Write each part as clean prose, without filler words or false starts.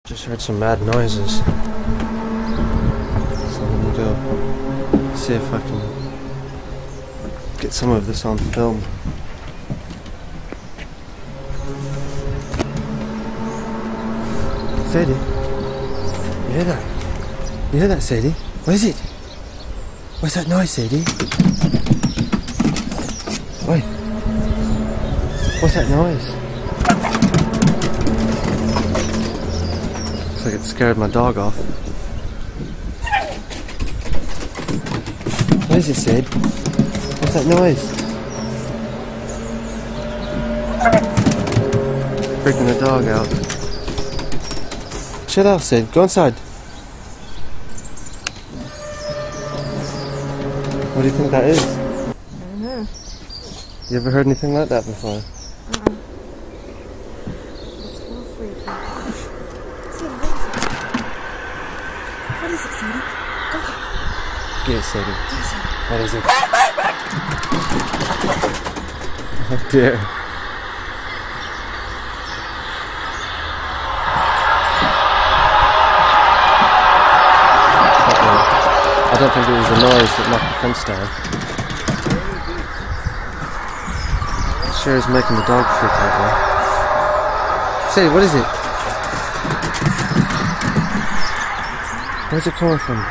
Just heard some mad noises. So I'm gonna go see if I can get some of this on film. Sadie? You hear that? You hear that, Sadie? What is it? What's that noise, Sadie? Wait. What's that noise? Looks like it scared my dog off. What is it, Sid? What's that noise? Freaking the dog out. Chill out, Sid. Go inside. What do you think that is? I don't know. You ever heard anything like that before? It's all freaky. What is it, Sadie? Go get it. Get it, Sadie. Get it, Sadie. What is it? Oh dear. I don't think it was the noise that knocked the fence down. It sure is making the dog freak out there. Sadie, what is it? Where's it coming from?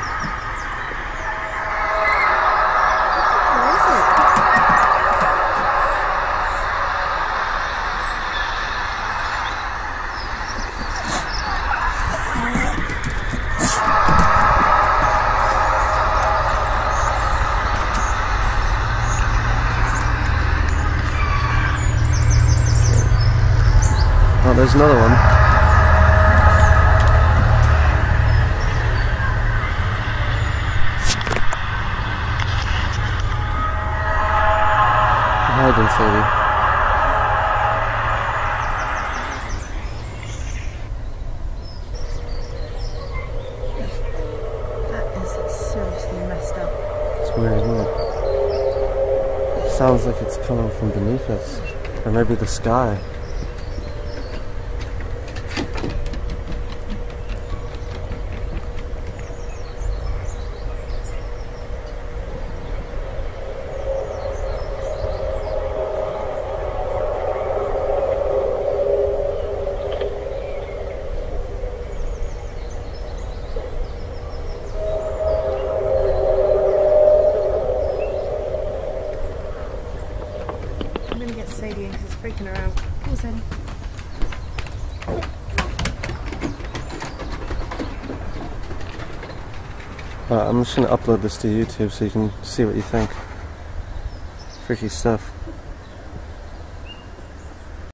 Where is it? Oh, there's another one. Hiding, Sadie. That is seriously messed up. It's weird, isn't it? It sounds like it's coming from beneath us. Or maybe the sky. I'm gonna get Sadie in because it's freaking her out. Come on, Sadie. I'm just going to upload this to YouTube so you can see what you think. Freaky stuff.